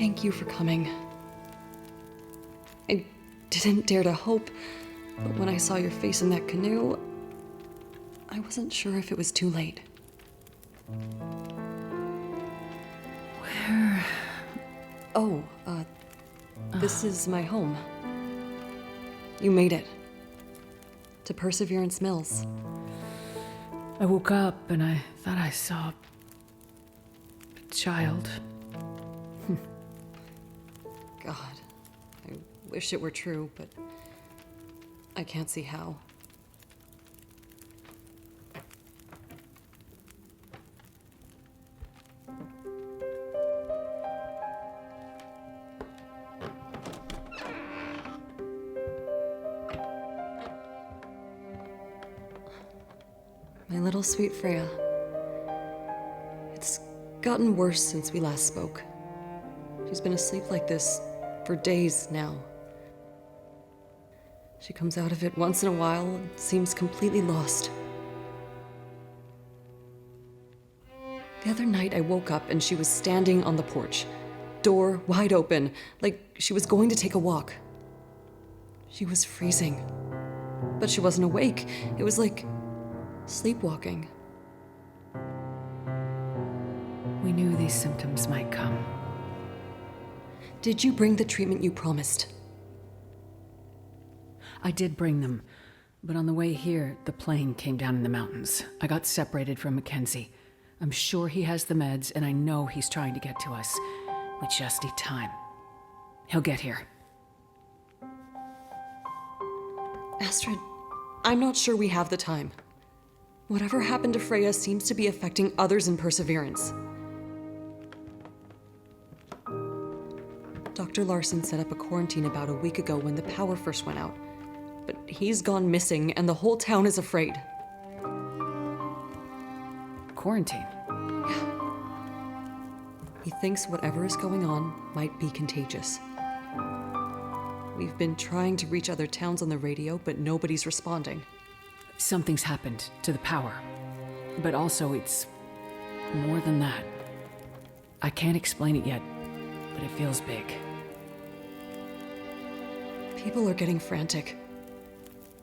Thank you for coming. I didn't dare to hope, but when I saw your face in that canoe, I wasn't sure if it was too late. Where? Oh, this is my home. You made it. To Perseverance Mills. I woke up and I thought I saw a child. God, I wish it were true, but I can't see how. My little sweet Freya. It's gotten worse since we last spoke. She's been asleep like this for days now. She comes out of it once in a while and seems completely lost. The other night I woke up and she was standing on the porch, door wide open, like she was going to take a walk. She was freezing, but she wasn't awake. It was like sleepwalking. We knew these symptoms might come. Did you bring the treatment you promised? I did bring them, but on the way here, the plane came down in the mountains. I got separated from Mackenzie. I'm sure he has the meds, and I know he's trying to get to us. We just need time. He'll get here. Astrid, I'm not sure we have the time. Whatever happened to Freya seems to be affecting others in Perseverance. Doctor Larson set up a quarantine about a week ago when the power first went out. But he's gone missing, and the whole town is afraid. Quarantine? He thinks whatever is going on might be contagious. We've been trying to reach other towns on the radio, but nobody's responding. Something's happened to the power. But also, it's more than that. I can't explain it yet, but it feels big. People are getting frantic.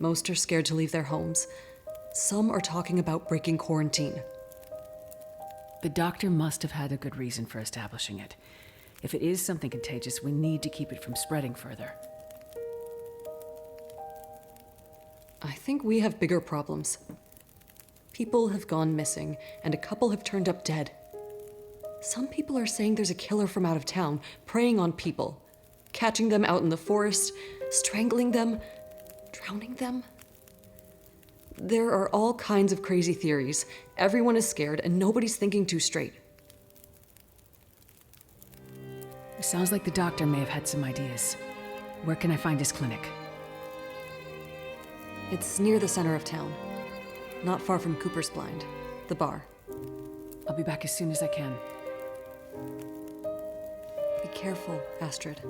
Most are scared to leave their homes. Some are talking about breaking quarantine. The doctor must have had a good reason for establishing it. If it is something contagious, we need to keep it from spreading further. I think we have bigger problems. People have gone missing, and a couple have turned up dead. Some people are saying there's a killer from out of town, preying on people, catching them out in the forest, strangling them, drowning them. There are all kinds of crazy theories. Everyone is scared, and nobody's thinking too straight. It sounds like the doctor may have had some ideas. Where can I find his clinic? It's near the center of town, not far from Cooper's Blind, the bar. I'll be back as soon as I can. Be careful, Astrid.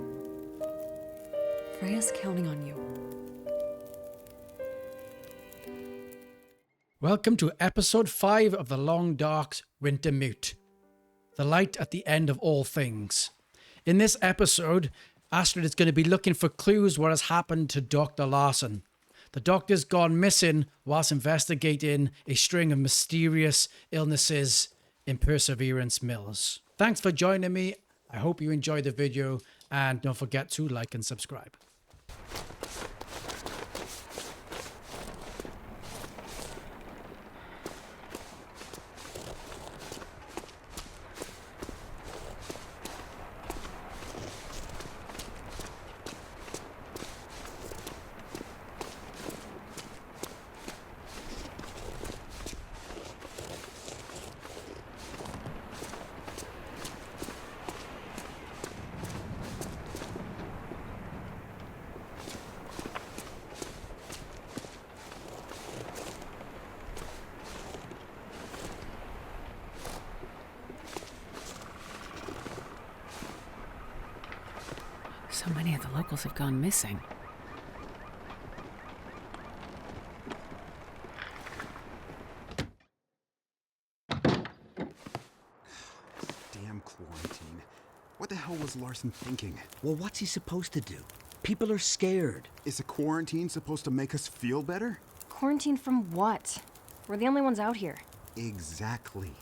Freya's counting on you. Welcome to episode 5 of The Long Dark's Wintermute, the light at the end of all things. In this episode, Astrid is going to be looking for clues what has happened to Dr. Larson. The doctor's gone missing whilst investigating a string of mysterious illnesses in Perseverance Mills. Thanks for joining me. I hope you enjoyed the video, and don't forget to like and subscribe. So many of the locals have gone missing. Damn quarantine. What the hell was Larson thinking? Well, what's he supposed to do? People are scared. Is a quarantine supposed to make us feel better? Quarantine from what? We're the only ones out here. Exactly.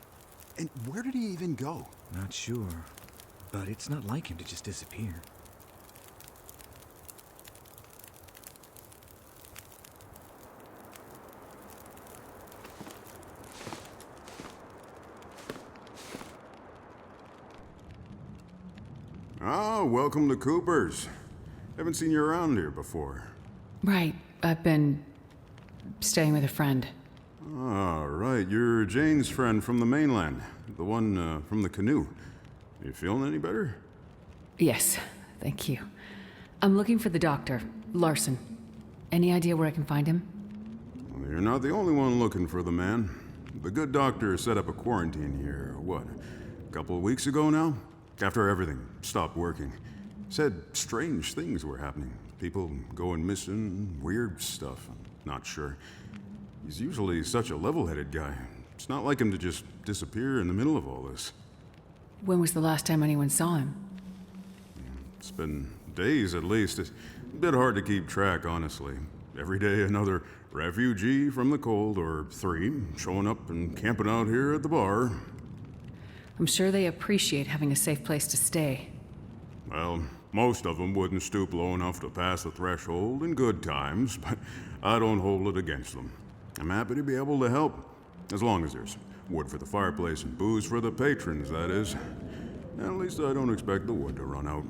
And where did he even go? Not sure. But it's not like him to just disappear. Ah, welcome to Cooper's. Haven't seen you around here before. Right. I've been staying with a friend. Ah, right. You're Jane's friend from the mainland. The one from the canoe. You feeling any better? Yes, thank you. I'm looking for the doctor, Larson. Any idea where I can find him? Well, you're not the only one looking for the man. The good doctor set up a quarantine here, what, a couple of weeks ago now? After everything stopped working. Said strange things were happening. People going missing, weird stuff. Not sure. He's usually such a level-headed guy. It's not like him to just disappear in the middle of all this. When was the last time anyone saw him? It's been days at least. It's a bit hard to keep track, honestly. Every day another refugee from the cold, or 3, showing up and camping out here at the bar. I'm sure they appreciate having a safe place to stay. Well, most of them wouldn't stoop low enough to pass the threshold in good times, but I don't hold it against them. I'm happy to be able to help, as long as there's wood for the fireplace and booze for the patrons, that is. At least I don't expect the wood to run out.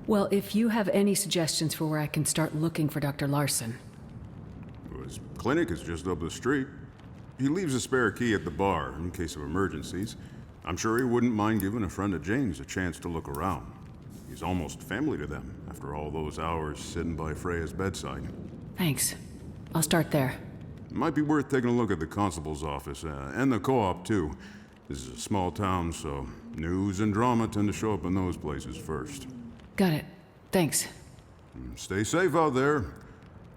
Well, if you have any suggestions for where I can start looking for Dr. Larson. His clinic is just up the street. He leaves a spare key at the bar in case of emergencies. I'm sure he wouldn't mind giving a friend of Jane's a chance to look around. He's almost family to them after all those hours sitting by Freya's bedside. Thanks. I'll start there. Might be worth taking a look at the constable's office, and the co-op too. This is a small town, so news and drama tend to show up in those places first. Got it. Thanks. Stay safe out there.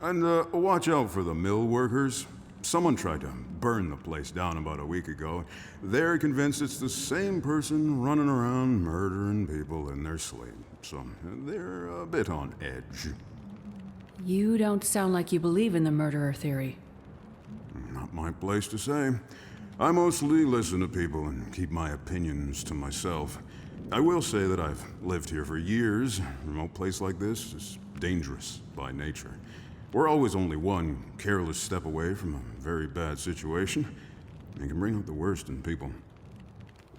And watch out for the mill workers. Someone tried to burn the place down about a week ago. They're convinced it's the same person running around murdering people in their sleep. So they're a bit on edge. You don't sound like you believe in the murderer theory. Not my place to say. I mostly listen to people and keep my opinions to myself. I will say that I've lived here for years. A remote place like this is dangerous by nature. We're always only one careless step away from a very bad situation. It can bring out the worst in people.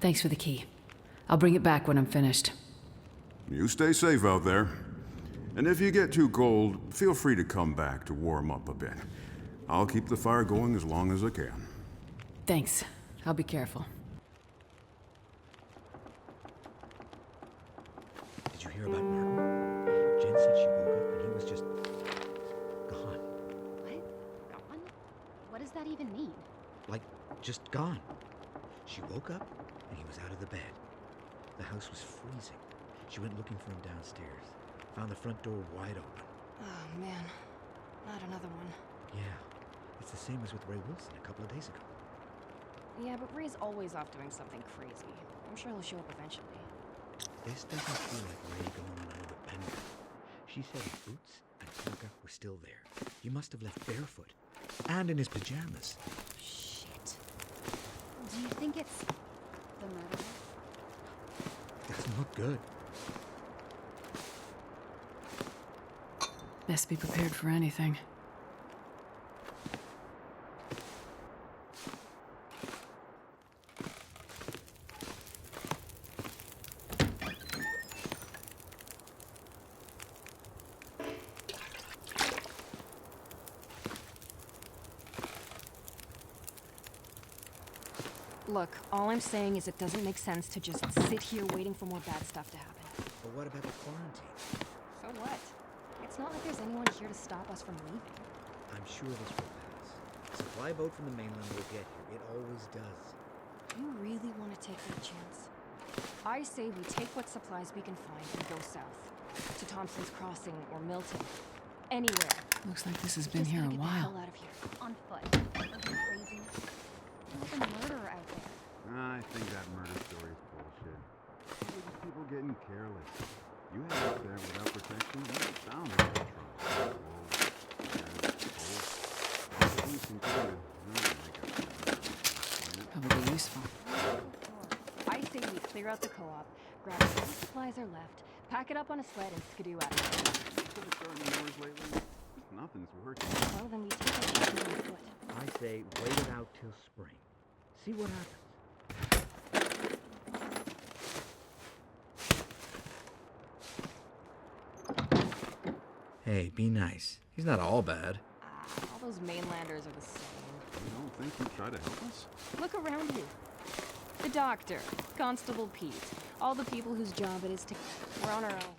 Thanks for the key. I'll bring it back when I'm finished. You stay safe out there. And if you get too cold, feel free to come back to warm up a bit. I'll keep the fire going as long as I can. Thanks. I'll be careful. Did you hear about Martin? Jen said she woke up and he was just gone. What? Gone? What does that even mean? Like, just gone. She woke up and he was out of the bed. The house was freezing. She went looking for him downstairs. Found the front door wide open. Oh, man. Not another one. Yeah, it's the same as with Ray Wilson a couple of days ago. Yeah, but Ray's always off doing something crazy. I'm sure he'll show up eventually. This doesn't feel like Ray going on another bender. She said his boots and parka were still there. He must have left barefoot. And in his pajamas. Shit. Do you think it's the murderer? Doesn't look good. Best be prepared for anything. Look, all I'm saying is it doesn't make sense to just sit here waiting for more bad stuff to happen. But what about the quarantine? So what? It's not like there's anyone here to stop us from leaving. I'm sure this will pass. Supply boat from the mainland will get here. It always does. You really want to take that chance? I say we take what supplies we can find and go south. To Thompson's Crossing or Milton. Anywhere. Looks like this has been Just here gotta a get the while. hell out of here. On foot. Are you crazy? There's a murderer out there. I think that murder story is bullshit. People getting careless. You head out there without protection, you get found in trouble. Probably useful. I say we clear out the co-op, grab whatever supplies are left, pack it up on a sled, and skidoo out of here. Nothing's working. Well, then we take our chances on foot. I say wait it out till spring. See what happens. Hey, be nice. He's not all bad. All those mainlanders are the same. You don't think he'd try to help us? Look around you. The doctor, Constable Pete, all the people whose job it is to... We're on our own.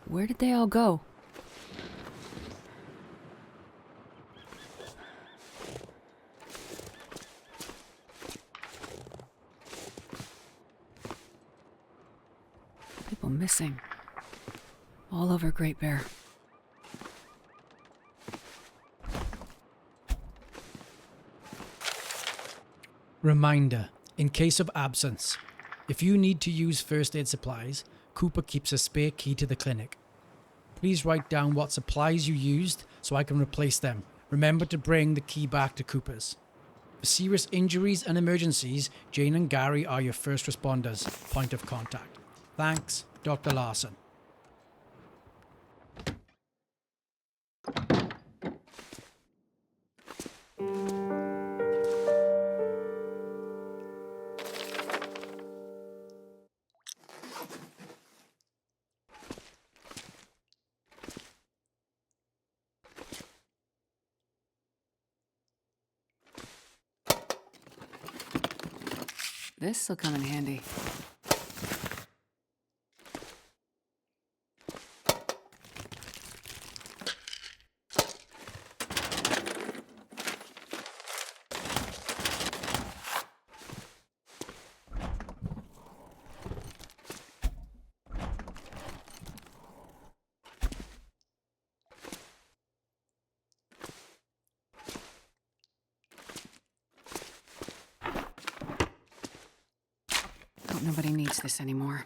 Where did they all go? People missing. All over Great Bear. Reminder, in case of absence, if you need to use first aid supplies, Cooper keeps a spare key to the clinic. Please write down what supplies you used so I can replace them. Remember to bring the key back to Cooper's. For serious injuries and emergencies, Jane and Gary are your first responders, point of contact. Thanks, Dr. Larson. This'll come in handy. Hope nobody needs this anymore.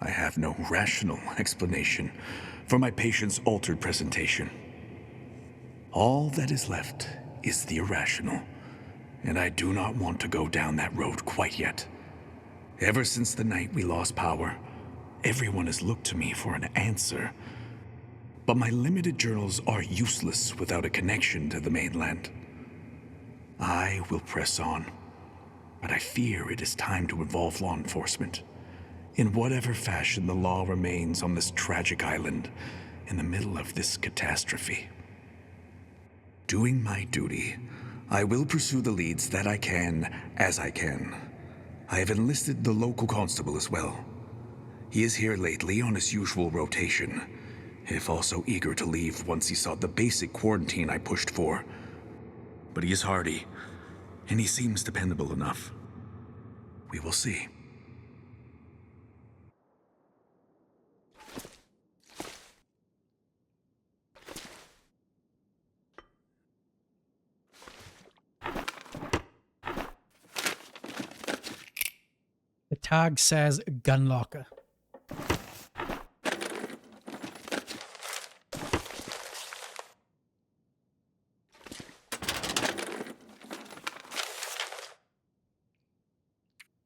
I have no rational explanation for my patient's altered presentation. All that is left is the irrational, and I do not want to go down that road quite yet. Ever since the night we lost power, everyone has looked to me for an answer. But my limited journals are useless without a connection to the mainland. I will press on, but I fear it is time to involve law enforcement. In whatever fashion the law remains on this tragic island in the middle of this catastrophe. Doing my duty, I will pursue the leads that I can as I can. I have enlisted the local constable as well. He is here lately on his usual rotation, if also eager to leave once he saw the basic quarantine I pushed for. but he is hardy, and he seems dependable enough. We will see. The tag says gun locker.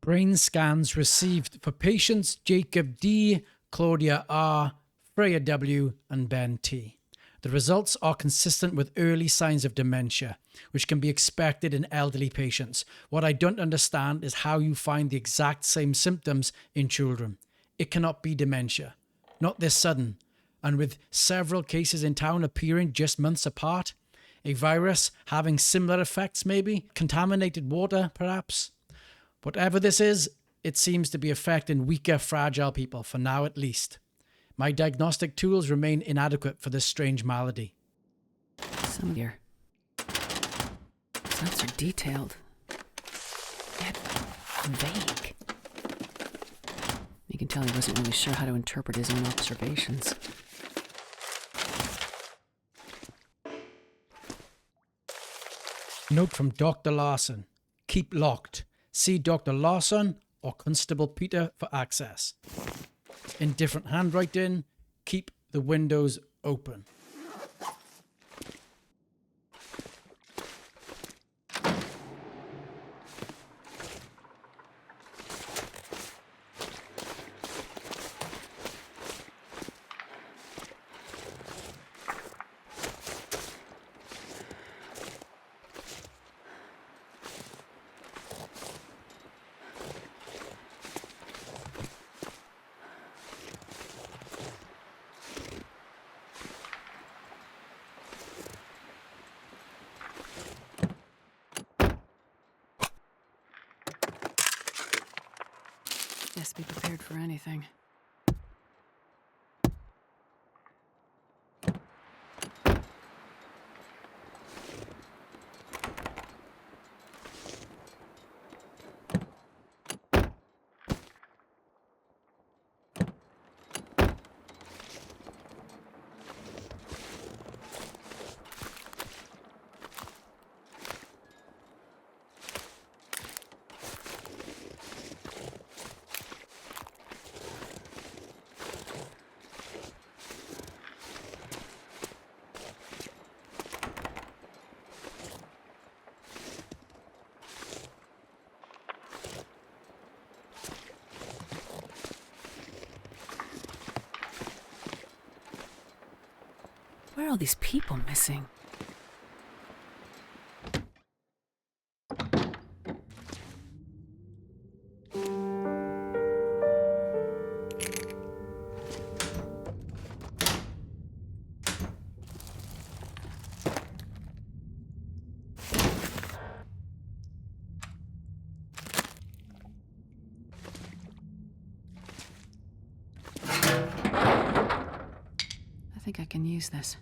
Brain scans received for patients Jacob D, Claudia R, Freya W, and Ben T. The results are consistent with early signs of dementia, which can be expected in elderly patients. What I don't understand is how you find the exact same symptoms in children. It cannot be dementia. Not this sudden. And with several cases in town appearing just months apart. A virus having similar effects maybe? Contaminated water, perhaps? Whatever this is, it seems to be affecting weaker, fragile people, for now at least. My diagnostic tools remain inadequate for this strange malady. Some here. Notes are detailed, yet vague. You can tell he wasn't really sure how to interpret his own observations. Note from Dr. Larson. Keep locked. See Dr. Larson or Constable Peter for access. In different handwriting, keep the windows open. Best be prepared for anything. Where are all these people missing? I think I can use this.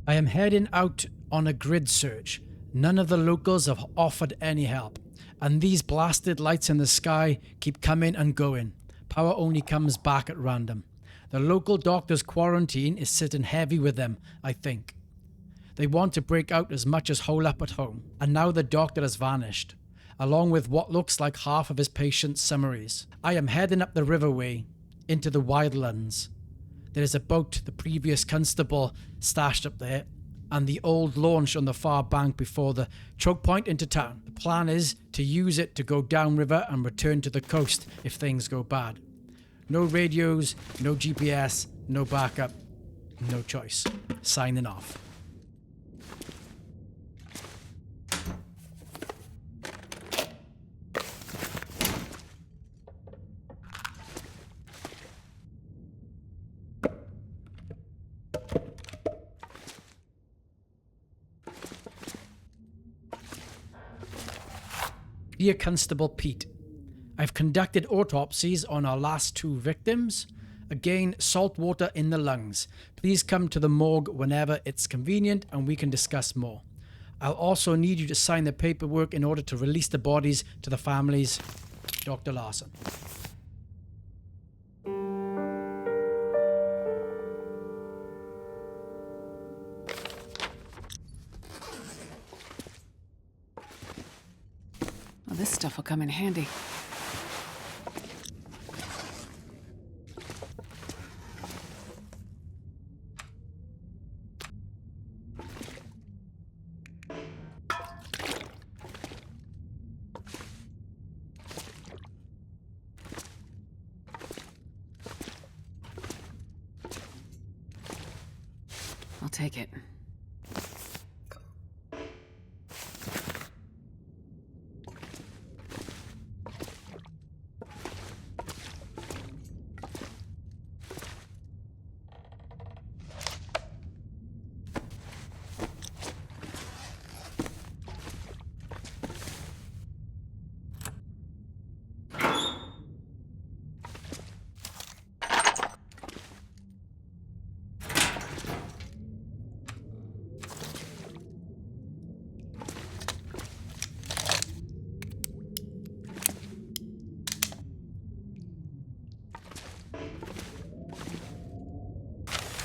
I am heading out on a grid search. None of the locals have offered any help. And these blasted lights in the sky keep coming and going. Power only comes back at random. The local doctor's quarantine is sitting heavy with them, I think. They want to break out as much as hole up at home. And now the doctor has vanished, along with what looks like half of his patient's summaries. I am heading up the riverway into the wildlands. There is a boat the previous constable stashed up there, and the old launch on the far bank before the choke point into town. The plan is to use it to go downriver and return to the coast if things go bad. No radios, no GPS, no backup, no choice. Signing off. Dear Constable Pete, I've conducted autopsies on our last 2 victims. Again, salt water in the lungs. Please come to the morgue whenever it's convenient and we can discuss more. I'll also need you to sign the paperwork in order to release the bodies to the families. Dr. Larson. Well, this stuff will come in handy. I'll take it.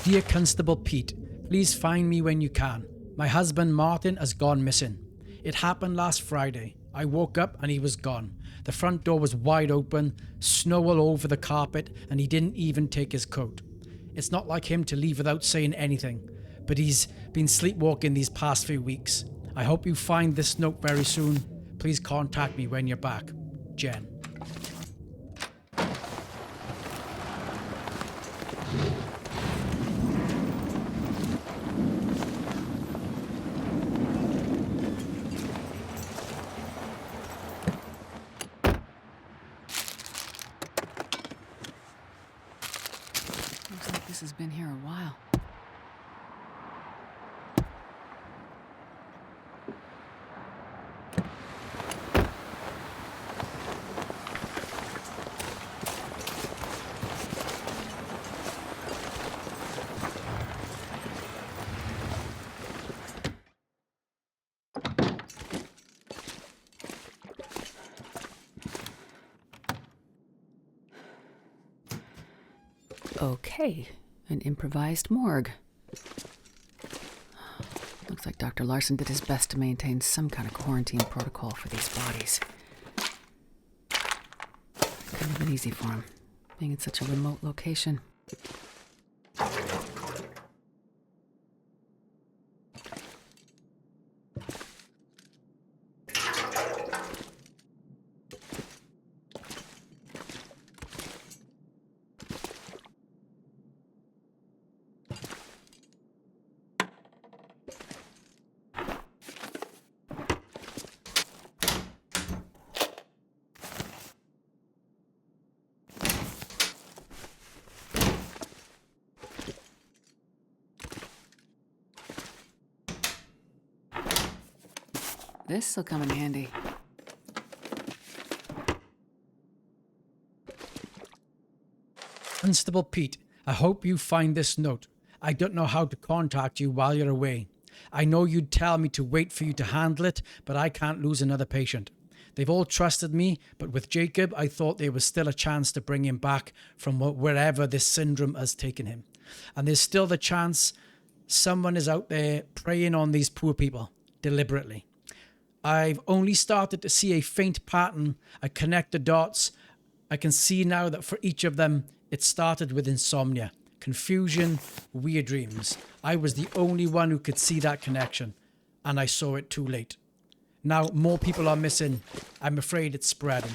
Dear Constable Pete, please find me when you can. My husband Martin has gone missing. It happened last Friday. I woke up and he was gone. The front door was wide open, snow all over the carpet, and he didn't even take his coat. It's not like him to leave without saying anything, but he's been sleepwalking these past few weeks. I hope you find this note very soon. Please contact me when you're back. Jen. Looks like this has been here a while. Okay, an improvised morgue. Looks like Dr. Larson did his best to maintain some kind of quarantine protocol for these bodies. Couldn't have been easy for him, being in such a remote location. This'll come in handy. Constable Pete, I hope you find this note. I don't know how to contact you while you're away. I know you'd tell me to wait for you to handle it, but I can't lose another patient. They've all trusted me, but with Jacob, I thought there was still a chance to bring him back from wherever this syndrome has taken him. And there's still the chance someone is out there preying on these poor people, deliberately. I've only started to see a faint pattern. I connect the dots. I can see now that for each of them, it started with insomnia, confusion, weird dreams. I was the only one who could see that connection, and I saw it too late. Now more people are missing. I'm afraid it's spreading.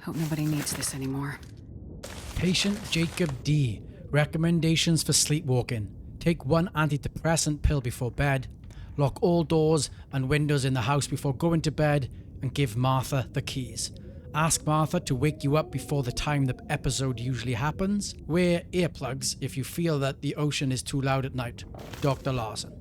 Hope nobody needs this anymore. Patient Jacob D. Recommendations for sleepwalking. Take 1 antidepressant pill before bed. Lock all doors and windows in the house before going to bed, and give Martha the keys. Ask Martha to wake you up before the time the episode usually happens. Wear earplugs if you feel that the ocean is too loud at night. Dr. Larson.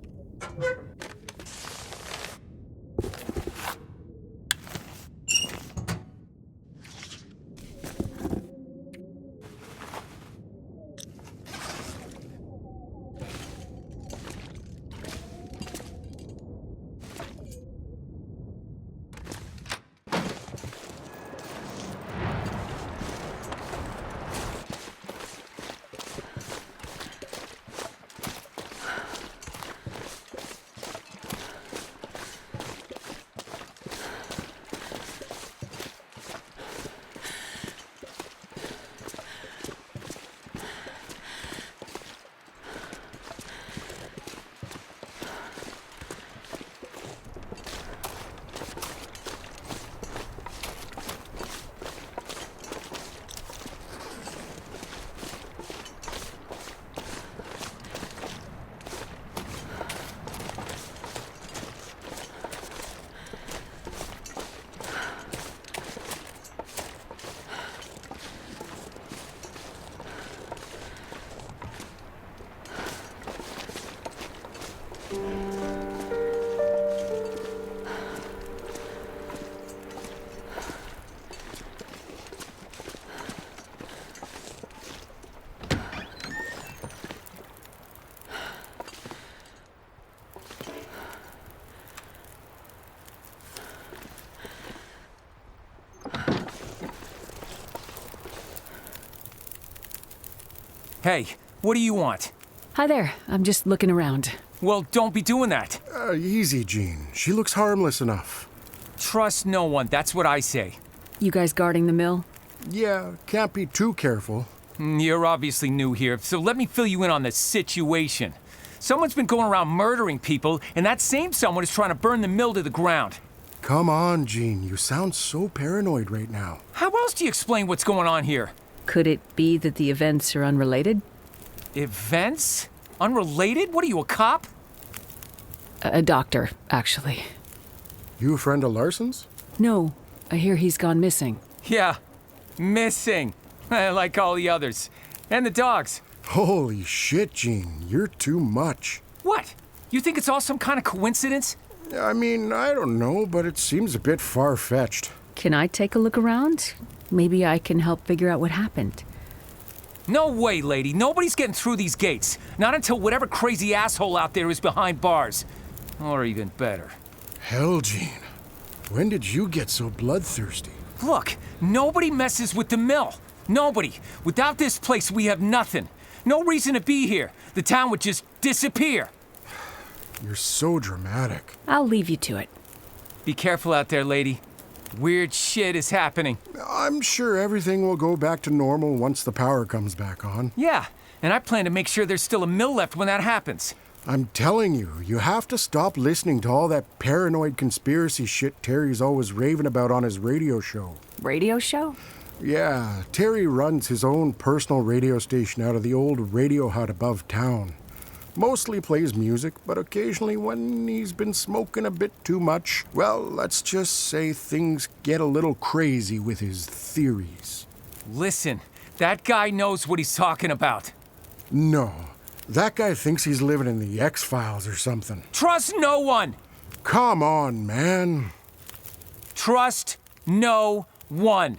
Hey, what do you want? Hi there. I'm just looking around. Well, don't be doing that. Easy, Jean. She looks harmless enough. Trust no one, that's what I say. You guys guarding the mill? Yeah, can't be too careful. You're obviously new here, so let me fill you in on the situation. Someone's been going around murdering people, and that same someone is trying to burn the mill to the ground. Come on, Jean. You sound so paranoid right now. How else do you explain what's going on here? Could it be that the events are unrelated? Events? Unrelated? What are you, a cop? A doctor, actually. You a friend of Larson's? No, I hear he's gone missing. Yeah, missing. Like all the others. And the dogs. Holy shit, Jean. You're too much. What? You think it's all some kind of coincidence? I mean, I don't know, but it seems a bit far-fetched. Can I take a look around? Maybe I can help figure out what happened. No way, lady. Nobody's getting through these gates. Not until whatever crazy asshole out there is behind bars. Or even better. Hell, Jean. When did you get so bloodthirsty? Look, nobody messes with the mill. Nobody. Without this place, we have nothing. No reason to be here. The town would just disappear. You're so dramatic. I'll leave you to it. Be careful out there, lady. Weird shit is happening. I'm sure everything will go back to normal once the power comes back on. Yeah, and I plan to make sure there's still a mill left when that happens. I'm telling you, you have to stop listening to all that paranoid conspiracy shit Terry's always raving about on his radio show. Radio show? Yeah, Terry runs his own personal radio station out of the old radio hut above town. Mostly plays music, but occasionally when he's been smoking a bit too much, well, let's just say things get a little crazy with his theories. Listen, that guy knows what he's talking about. No, that guy thinks he's living in the X-Files or something. Trust no one! Come on, man. Trust no one.